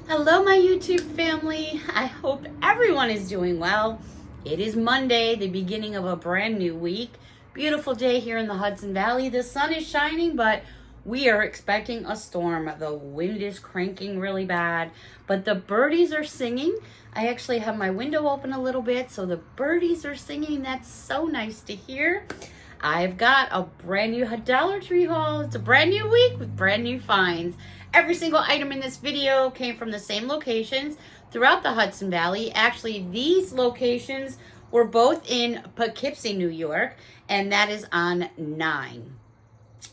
Hello, my YouTube family. I hope everyone is doing well. It is Monday, the beginning of a brand new week. Beautiful day here in the Hudson Valley. The sun is shining, but we are expecting a storm. The wind is cranking really bad, but the birdies are singing. I actually have my window open a little bit, so the birdies are singing. That's so nice to hear. I've got a brand new Dollar Tree haul. It's a brand new week with brand new finds. Every single item in this video came from the same locations throughout the Hudson Valley. Actually, these locations were both in Poughkeepsie, New York, and that is on 9.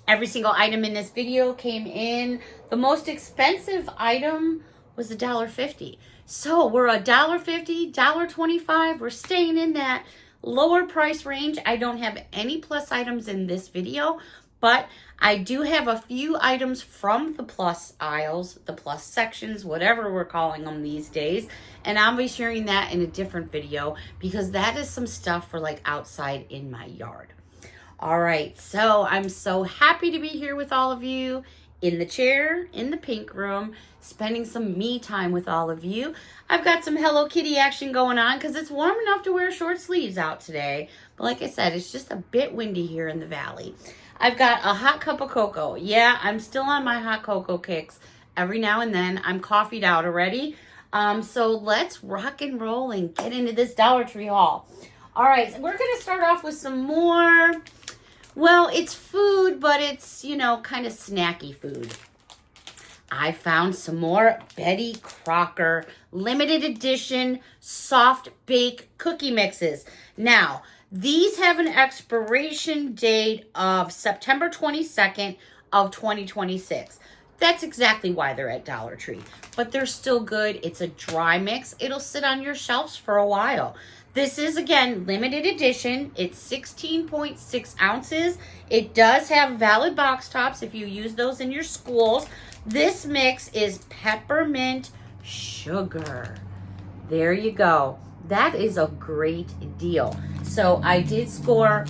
Every single item in this video came in. The most expensive item was $1.50. So we're $1.50, $1.25. We're staying in that lower price range. I don't have any plus items in this video, but I do have a few items from the plus aisles, the plus sections, whatever we're calling them these days. And I'll be sharing that in a different video because that is some stuff for like outside in my yard. All right, so I'm so happy to be here with all of you in the chair, in the pink room, spending some me time with all of you. I've got some Hello Kitty action going on because it's warm enough to wear short sleeves out today. But like I said, it's just a bit windy here in the valley. I've got a hot cup of cocoa. Yeah, I'm still on my hot cocoa kicks every now and then. I'm coffeeed out already. So let's rock and roll and get into this Dollar Tree haul. All right, so we're going to start off with some more, well, it's food, but it's, you know, kind of snacky food. I found some more Betty Crocker limited edition soft bake cookie mixes. Now, these have an expiration date of September 22nd of 2026. That's exactly why they're at Dollar Tree. But they're still good. It's a dry mix. It'll sit on your shelves for a while. This is, again, limited edition. It's 16.6 ounces. It does have valid box tops if you use those in your schools. This mix is peppermint sugar. There you go. That is a great deal. So I did score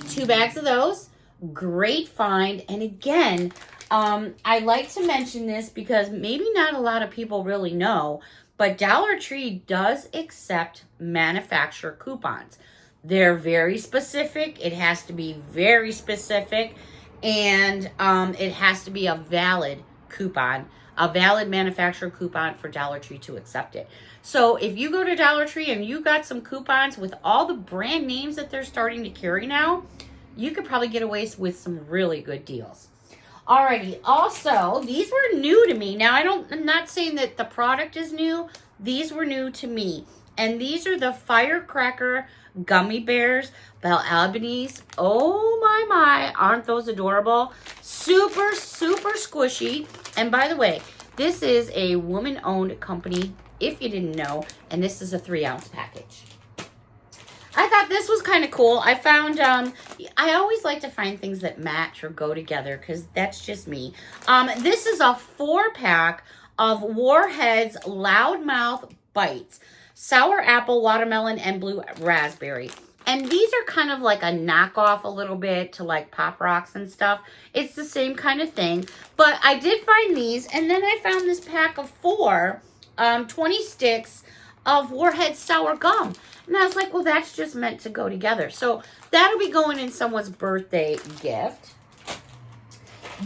2 bags of those. Great find. And again, I like to mention this because maybe not a lot of people really know, but Dollar Tree does accept manufacturer coupons. They're very specific. It has to be very specific. And it has to be a valid coupon, a valid manufacturer coupon for Dollar Tree to accept it. So if you go to Dollar Tree and you got some coupons with all the brand names that they're starting to carry now, you could probably get away with some really good deals. Alrighty, also, these were new to me. Now, I'm not saying that the product is new. These were new to me. And these are the Firecracker Gummy Bears by Albanese. Oh my, aren't those adorable? Super, super squishy. And by the way, this is a woman-owned company, if you didn't know, and this is a 3-ounce package. I thought this was kind of cool. I found, I always like to find things that match or go together because that's just me. This is a 4-pack of Warhead's Loudmouth Bites. Sour apple, watermelon, and blue raspberry. And these are kind of like a knockoff a little bit to like Pop Rocks and stuff. It's the same kind of thing. But I did find these, and then I found this pack of 4, 20 sticks of Warhead sour gum. And I was like, well, that's just meant to go together. So that'll be going in someone's birthday gift.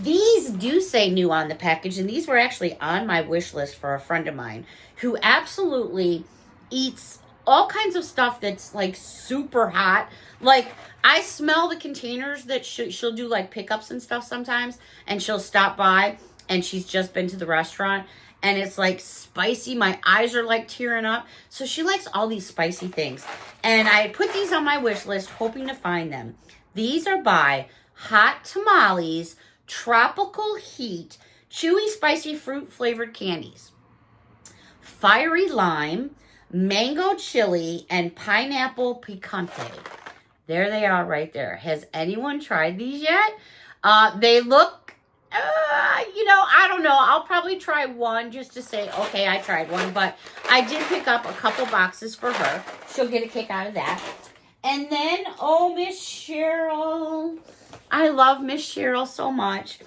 These do say new on the package, and these were actually on my wish list for a friend of mine who absolutely eats all kinds of stuff that's like super hot. Like I smell the containers that she'll do like pickups and stuff sometimes, and she'll stop by and she's just been to the restaurant and it's like spicy. My eyes are like tearing up. So she likes all these spicy things. And I put these on my wish list hoping to find them. These are by Hot Tamales Tropical Heat Chewy Spicy Fruit Flavored Candies. Fiery Lime, Mango Chili, and Pineapple Picante. There they are right there. Has anyone tried these yet? They look, I don't know. I'll probably try one just to say, okay, I tried one. But I did pick up a couple boxes for her. She'll get a kick out of that. And then, oh, Miss Cheryl. I love Miss Cheryl so much.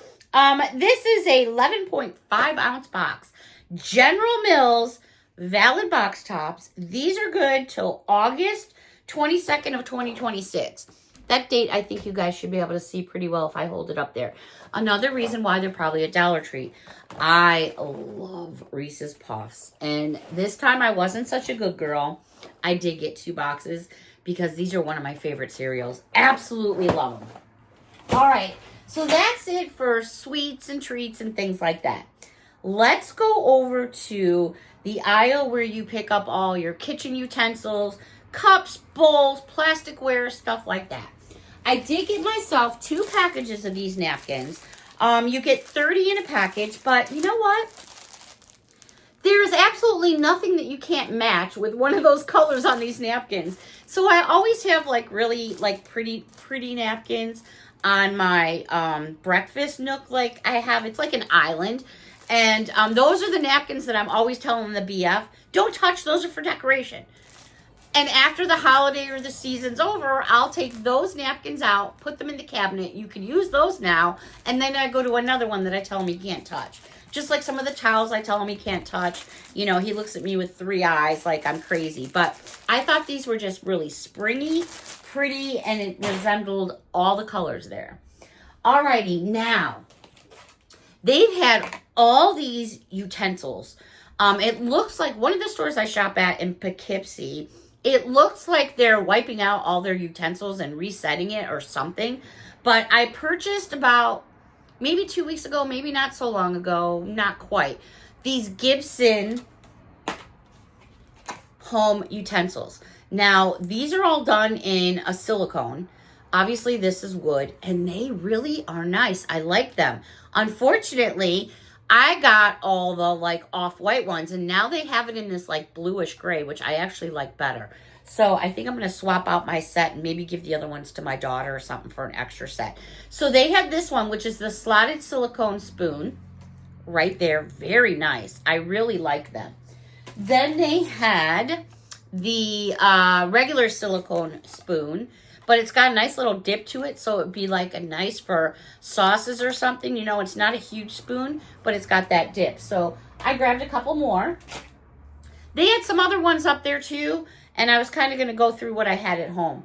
This is a 11.5 ounce box. General Mills valid box tops. These are good till August 22nd of 2026. That date, I think you guys should be able to see pretty well if I hold it up there. Another reason why they're probably a Dollar Tree. I love Reese's Puffs. And this time I wasn't such a good girl. I did get 2 boxes because these are one of my favorite cereals. Absolutely love them. All right, so that's it for sweets and treats and things like that. Let's go over to the aisle where you pick up all your kitchen utensils, cups, bowls, plasticware, stuff like that. I did get myself 2 packages of these napkins. You get 30 in a package, but you know what? There's absolutely nothing that you can't match with one of those colors on these napkins. So I always have like really like pretty napkins on my breakfast nook. Like I have, it's like an island. And those are the napkins that I'm always telling the BF, don't touch, those are for decoration. And after the holiday or the season's over, I'll take those napkins out, put them in the cabinet. You can use those now. And then I go to another one that I tell him he can't touch. Just like some of the towels I tell him he can't touch. You know, he looks at me with 3 eyes like I'm crazy. But I thought these were just really springy, pretty, and it resembled all the colors there. Alrighty, now, they've had all these utensils. It looks like one of the stores I shop at in Poughkeepsie, it looks like they're wiping out all their utensils and resetting it or something. But I purchased about maybe 2 weeks ago, maybe not so long ago, not quite, these Gibson home utensils. Now, these are all done in a silicone. Obviously, this is wood, and they really are nice. I like them. Unfortunately, I got all the like off-white ones, and now they have it in this like bluish gray, which I actually like better. So I think I'm going to swap out my set and maybe give the other ones to my daughter or something for an extra set. So they have this one, which is the slotted silicone spoon right there. Very nice. I really like them. Then they had the regular silicone spoon, but it's got a nice little dip to it, so it'd be like a nice for sauces or something. You know, it's not a huge spoon, but it's got that dip. So I grabbed a couple more. They had some other ones up there too, and I was kind of going to go through what I had at home.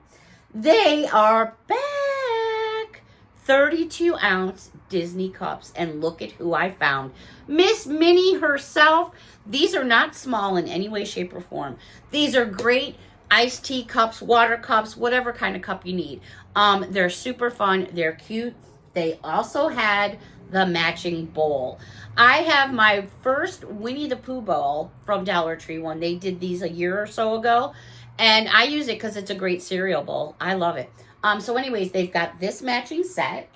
They are back. 32-ounce Disney cups, and look at who I found. Miss Minnie herself. These are not small in any way, shape, or form. These are great iced tea cups, water cups, whatever kind of cup you need. They're super fun. They're cute. They also had the matching bowl. I have my first Winnie the Pooh bowl from Dollar Tree when they did these a year or so ago. And I use it because it's a great cereal bowl. I love it. So anyways, they've got this matching set.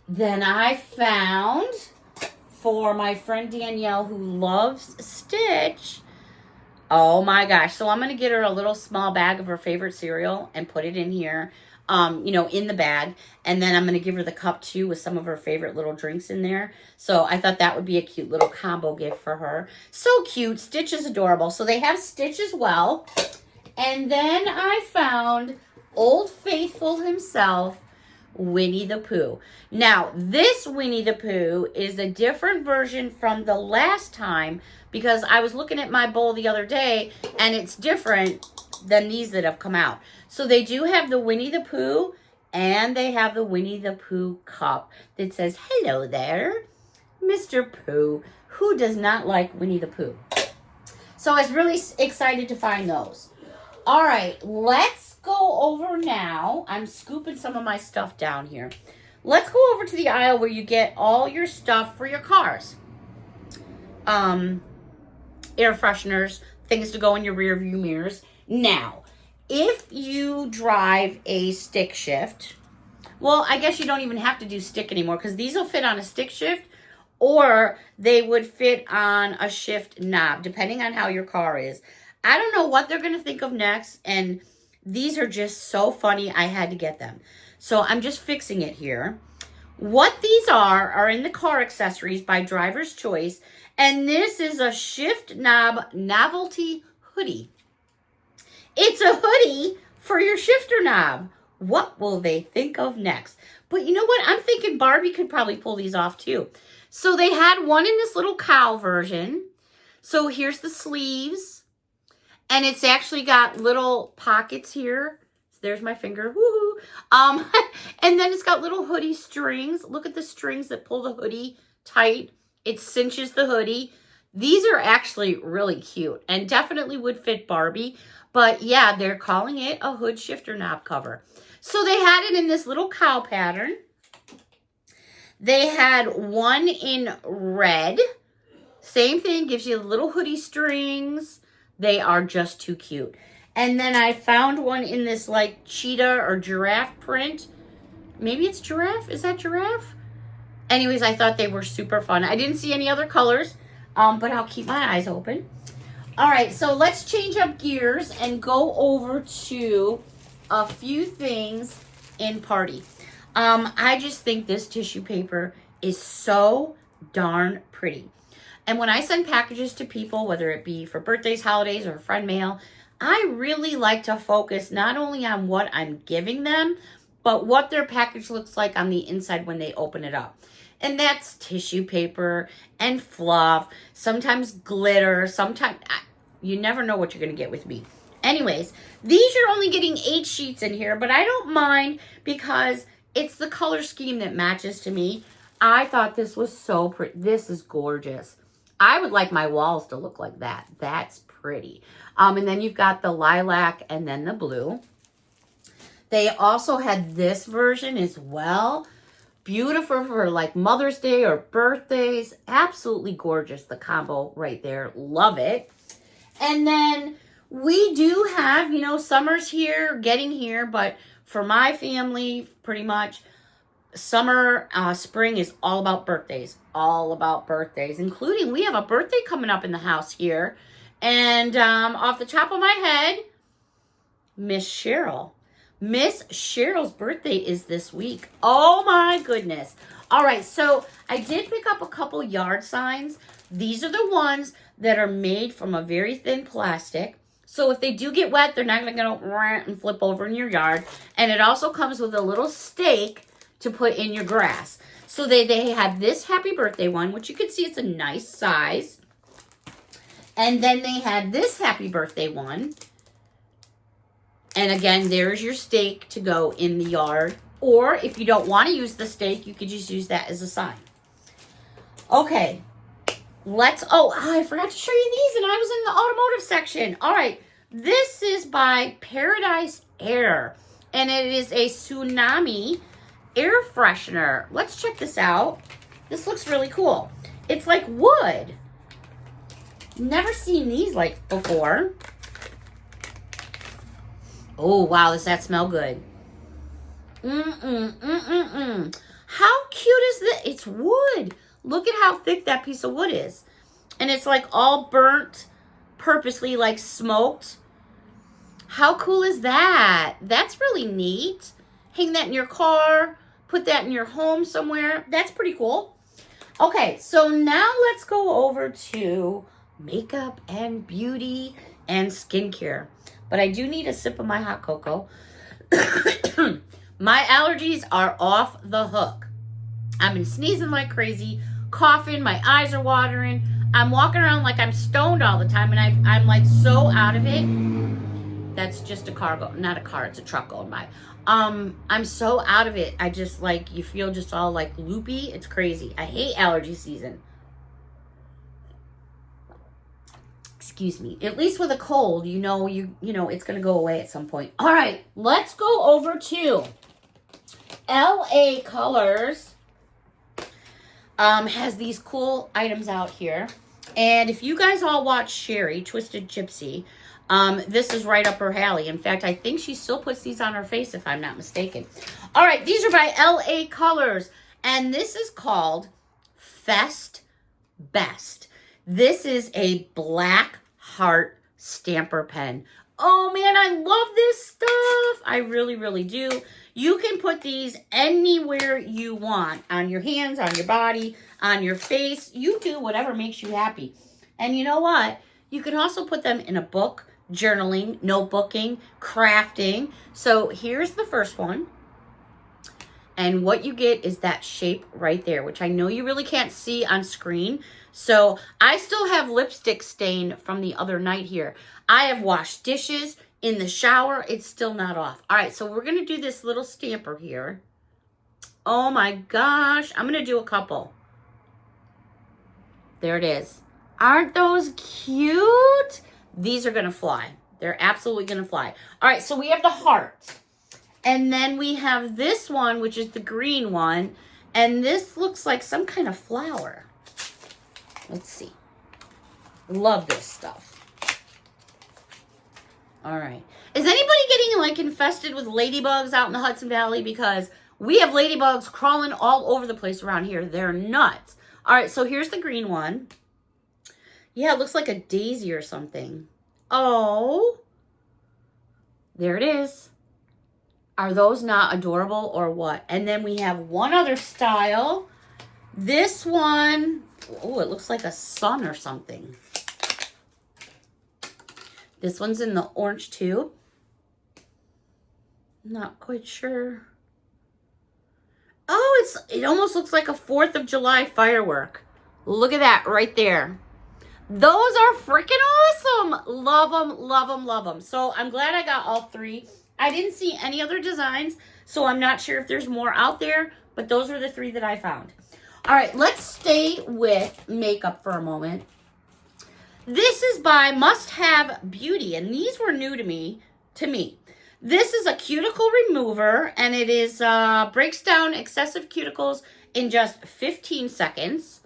Then I found, for my friend Danielle who loves Stitch, oh my gosh. So I'm going to get her a little small bag of her favorite cereal and put it in here, you know, in the bag. And then I'm going to give her the cup too with some of her favorite little drinks in there. So I thought that would be a cute little combo gift for her. So cute. Stitch is adorable. So they have Stitch as well. And then I found Old Faithful himself, Winnie the Pooh. Now, this Winnie the Pooh is a different version from the last time, because I was looking at my bowl the other day and it's different than these that have come out. So they do have the Winnie the Pooh, and they have the Winnie the Pooh cup that says, hello there, Mr. Pooh. Who does not like Winnie the Pooh? So I was really excited to find those. All right, let's go over now. I'm scooping some of my stuff down here. Let's go over to the aisle where you get all your stuff for your cars. Air fresheners, things to go in your rear view mirrors. Now, if you drive a stick shift, well, I guess you don't even have to do stick anymore, because these will fit on a stick shift, or they would fit on a shift knob, depending on how your car is. I don't know what they're going to think of next, and these are just so funny. I had to get them. So I'm just fixing it here. What these are in the car accessories by Driver's Choice, and this is a shift knob novelty hoodie. It's a hoodie for your shifter knob. What will they think of next? But you know what? I'm thinking Barbie could probably pull these off too. So they had one in this little cowl version. So here's the sleeves. And it's actually got little pockets here. There's my finger. Woohoo. And then it's got little hoodie strings. Look at the strings that pull the hoodie tight. It cinches the hoodie. These are actually really cute and definitely would fit Barbie. But yeah, they're calling it a hood shifter knob cover. So they had it in this little cowl pattern. They had one in red. Same thing, gives you little hoodie strings. They are just too cute. And then I found one in this like cheetah or giraffe print. Maybe it's giraffe. Is that giraffe? Anyways, I thought they were super fun. I didn't see any other colors, but I'll keep my eyes open. All right, so let's change up gears and go over to a few things in party. I just think this tissue paper is so darn pretty. And when I send packages to people, whether it be for birthdays, holidays, or friend mail, I really like to focus not only on what I'm giving them, but what their package looks like on the inside when they open it up. And that's tissue paper and fluff, sometimes glitter, sometimes you never know what you're going to get with me. Anyways, these you're only getting 8 sheets in here, but I don't mind because it's the color scheme that matches to me. I thought this was so pretty. This is gorgeous. I would like my walls to look like that. That's pretty. And then you've got the lilac and then the blue. They also had this version as well. Beautiful for like Mother's Day or birthdays. Absolutely gorgeous, the combo right there. Love it. And then we do have, you know, summer's here, getting here, but for my family, pretty much, summer, spring is all about birthdays. All about birthdays, including we have a birthday coming up in the house here. And off the top of my head, Miss Cheryl. Miss Cheryl's birthday is this week. Oh my goodness. All right, so I did pick up a couple yard signs. These are the ones that are made from a very thin plastic. So if they do get wet, they're not going to go and flip over in your yard. And it also comes with a little stake to put in your grass. So they have this happy birthday one, which you can see it's a nice size. And then they had this happy birthday one. And again, there's your stake to go in the yard. Or if you don't want to use the stake, you could just use that as a sign. Okay. I forgot to show you these and I was in the automotive section. All right. This is by Paradise Air. And it is a tsunami air freshener. Let's check this out. This looks really cool. It's like wood. Never seen these like before. Oh, wow. Does that smell good? How cute is this? It's wood. Look at how thick that piece of wood is. And it's like all burnt, purposely like smoked. How cool is that? That's really neat. Hang that in your car. Put that in your home somewhere. That's pretty cool. Okay, so now let's go over to makeup and beauty and skincare. But I do need a sip of my hot cocoa. My allergies are off the hook. I've been sneezing like crazy, coughing, my eyes are watering. I'm walking around like I'm stoned all the time, and I'm like so out of it. That's just a car, not a car, it's a truck going by. I'm so out of it. I just like, you feel just all like loopy. It's crazy. I hate allergy season. Excuse me. At least with a cold, you know it's going to go away at some point. All right, let's go over to LA Colors. Has these cool items out here. And if you guys all watch Sherry, Twisted Gypsy, this is right up her alley. In fact, I think she still puts these on her face if I'm not mistaken. All right, these are by LA Colors. And this is called Fest Best. This is a black heart stamper pen. Oh man, I love this stuff. I really, really do. You can put these anywhere you want. On your hands, on your body, on your face. You do whatever makes you happy. And you know what? You can also put them in a book, journaling, notebooking, crafting. So here's the first one. And what you get is that shape right there, which I know you really can't see on screen. So I still have lipstick stain from the other night here. I have washed dishes in the shower. It's still not off. All right, so we're going to do this little stamper here. Oh my gosh. I'm going to do a couple. There it is. Aren't those cute? These are going to fly. They're absolutely going to fly. All right, so we have the heart. And then we have this one, which is the green one. And this looks like some kind of flower. Let's see. Love this stuff. All right. Is anybody getting like infested with ladybugs out in the Hudson Valley? Because we have ladybugs crawling all over the place around here. They're nuts. All right, so here's the green one. Yeah, it looks like a daisy or something. Oh. There it is. Are those not adorable or what? And then we have one other style. This one, oh, it looks like a sun or something. This one's in the orange too. Not quite sure. Oh, it almost looks like a 4th of July firework. Look at that right there. Those are freaking awesome. Love them, love them, love them. So I'm glad I got all three. I didn't see any other designs, so I'm not sure if there's more out there, but those are the 3 that I found. All right, let's stay with makeup for a moment. This is by Must Have Beauty, and these were new to me. This is a cuticle remover, and it is breaks down excessive cuticles in just 15 seconds.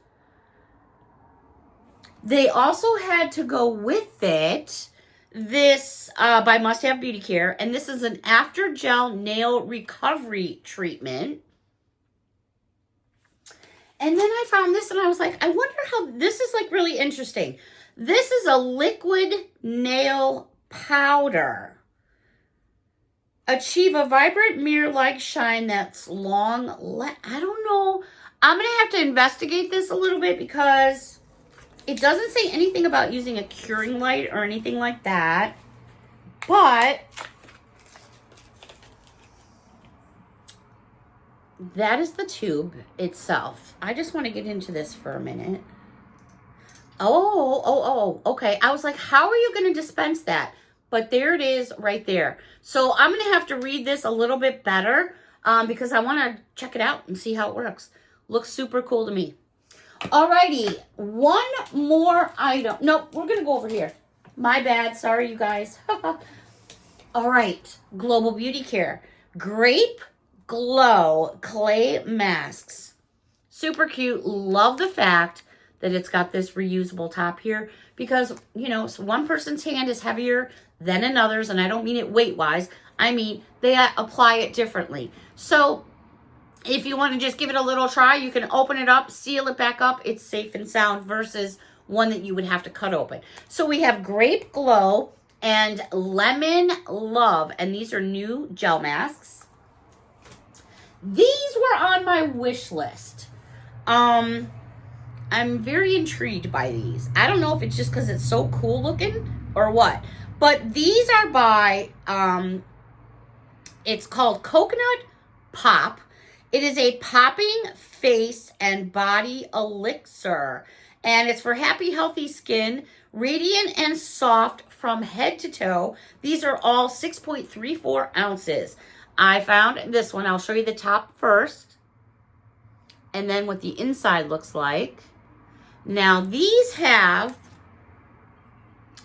They also had to go with it this by Must Have Beauty Care, and this is an after gel nail recovery treatment. And then I found this and I was like, I wonder how this is like really interesting. This is a liquid nail powder. Achieve a vibrant mirror-like shine that's long. I don't know. I'm going to have to investigate this a little bit because it doesn't say anything about using a curing light or anything like that. But that is the tube itself. I just want to get into this for a minute. Oh, okay. I was like, how are you going to dispense that? But there it is right there. So I'm going to have to read this a little bit better because I want to check it out and see how it works. Looks super cool to me. Alrighty, one more item. Nope, we're going to go over here. My bad. Sorry, you guys. All right, Global Beauty Care. Grape Glow Clay Masks. Super cute. Love the fact that it's got this reusable top here because, you know, so one person's hand is heavier than another's, and I don't mean it weight-wise. I mean, they apply it differently. So if you want to just give it a little try, you can open it up, seal it back up. It's safe and sound versus one that you would have to cut open. So we have Grape Glow and Lemon Love, and these are new gel masks. These were on my wish list. I'm very intrigued by these. I don't know if it's just because it's so cool looking or what, but these are by, it's called Coconut Pop. It is a popping face and body elixir, and it's for happy, healthy skin, radiant and soft from head to toe. These are all 6.34 ounces. I found this one. I'll show you the top first, and then what the inside looks like. Now, these have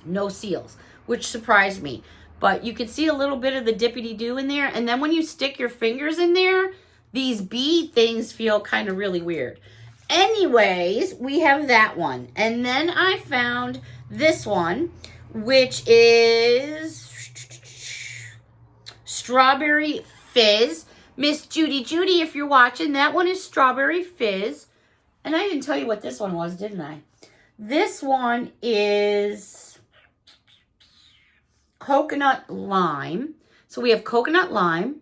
no seals, which surprised me, but you can see a little bit of the dippity-doo in there, and then when you stick your fingers in there, these bead things feel kind of really weird. Anyways, we have that one. And then I found this one, which is Strawberry Fizz. Miss Judy, if you're watching, that one is Strawberry Fizz. And I didn't tell you what this one was, didn't I? This one is Coconut Lime. So we have Coconut Lime,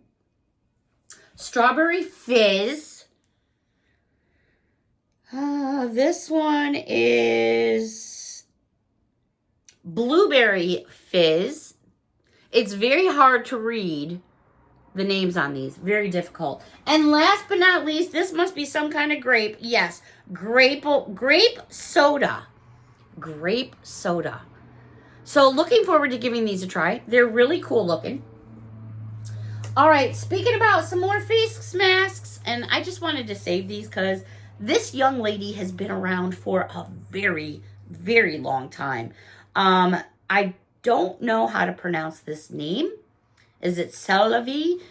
Strawberry Fizz. This one is Blueberry Fizz. It's very hard to read the names on these. Very difficult. And last but not least, this must be some kind of grape. Yes, grape soda. Grape soda. So looking forward to giving these a try. They're really cool looking. All right, speaking about some more face masks, and I just wanted to save these because this young lady has been around for a very, very long time. I don't know how to pronounce this name. Is it Celavi?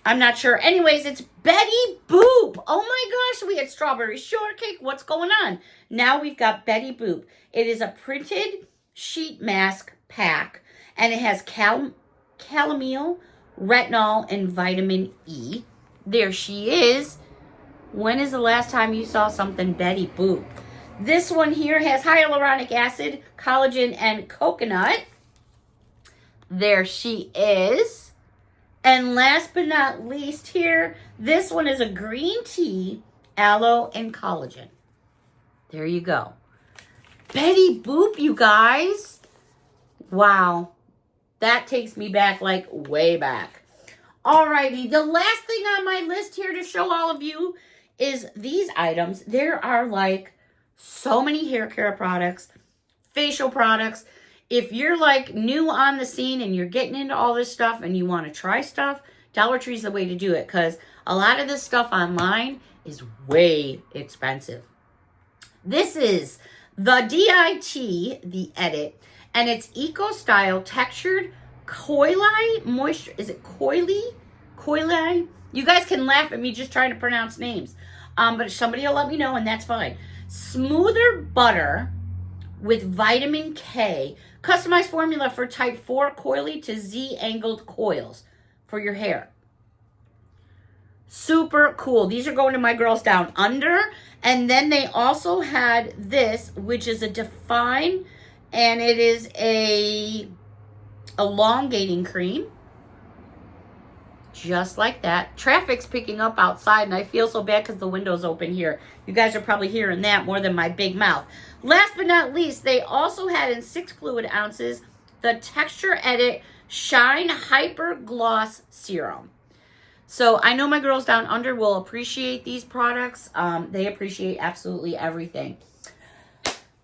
I'm not sure. Anyways, it's Betty Boop. Oh my gosh, we had strawberry shortcake. What's going on? Now we've got Betty Boop. It is a printed sheet mask pack, and it has chamomile, retinol, and vitamin E. There she is. When is the last time you saw something Betty Boop? This one here has hyaluronic acid, collagen, and coconut. There she is. And last but not least here, this one is a green tea, aloe, and collagen. There you go. Betty Boop, you guys. Wow. That takes me back, like, way back. Alrighty, the last thing on my list here to show all of you is these items. There are, like, so many hair care products, facial products. If you're like new on the scene and you're getting into all this stuff and you want to try stuff, Dollar Tree is the way to do it because a lot of this stuff online is way expensive. This is the DIT, the Edit, and it's Eco Style Textured Coily Moisture. Is it Coily? Coily? You guys can laugh at me just trying to pronounce names. But somebody will let me know and that's fine. Smoother butter with vitamin K. Customized formula for type 4 coily to Z angled coils for your hair. Super cool. These are going to my girls down under. And then they also had this, which is a define, and it is a elongating cream. Just like that. Traffic's picking up outside, and I feel so bad because the window's open here. You guys are probably hearing that more than my big mouth. Last but not least, they also had in 6 fluid ounces the Texture Edit Shine Hyper Gloss Serum. So I know my girls down under will appreciate these products. They appreciate absolutely everything.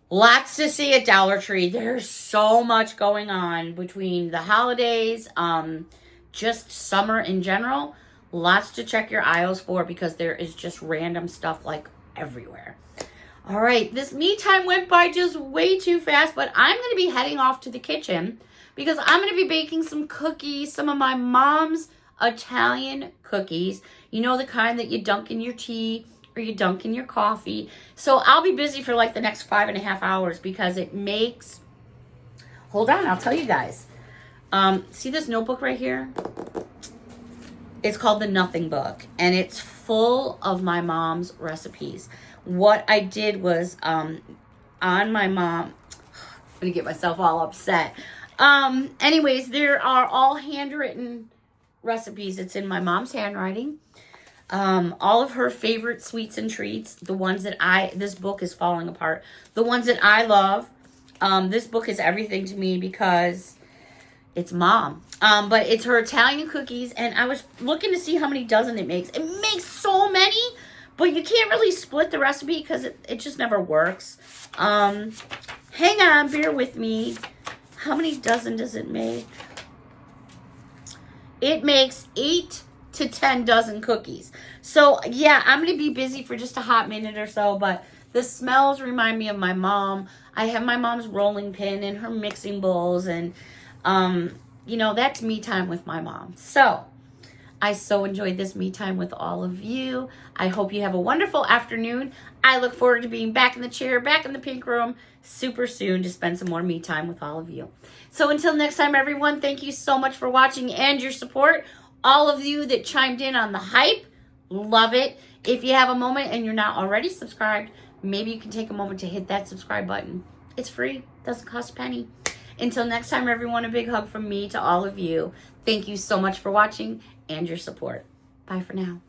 Lots to see at Dollar Tree. There's so much going on between the holidays, just summer in general. Lots to check your aisles for because there is just random stuff like everywhere. All right, this me time went by just way too fast, but I'm going to be heading off to the kitchen because I'm going to be baking some cookies, some of my mom's Italian cookies. You know, the kind that you dunk in your tea or you dunk in your coffee. So I'll be busy for like the next 5.5 hours because it makes, hold on, I'll tell you guys. See this notebook right here? It's called the Nothing Book, and it's full of my mom's recipes. What I did was, on my mom, I'm gonna get myself all upset. Anyways, there are all handwritten recipes. It's in my mom's handwriting. All of her favorite sweets and treats, the ones that this book is falling apart, the ones that I love. This book is everything to me because it's mom. But it's her Italian cookies, and I was looking to see how many dozen it makes. It makes so many, but you can't really split the recipe because it just never works. Hang on, bear with me. How many dozen does it make? It makes 8 to 10 dozen cookies. So, yeah, I'm going to be busy for just a hot minute or so, but the smells remind me of my mom. I have my mom's rolling pin and her mixing bowls, and you know, that's me time with my mom. So I so enjoyed this me time with all of you. I hope you have a wonderful afternoon. I look forward to being back in the chair, back in the pink room super soon to spend some more me time with all of you. So until next time, everyone, thank you so much for watching and your support. All of you that chimed in on the hype, love it. If you have a moment and you're not already subscribed, maybe you can take a moment to hit that subscribe button. It's free, doesn't cost a penny. Until next time, everyone, a big hug from me to all of you. Thank you so much for watching and your support. Bye for now.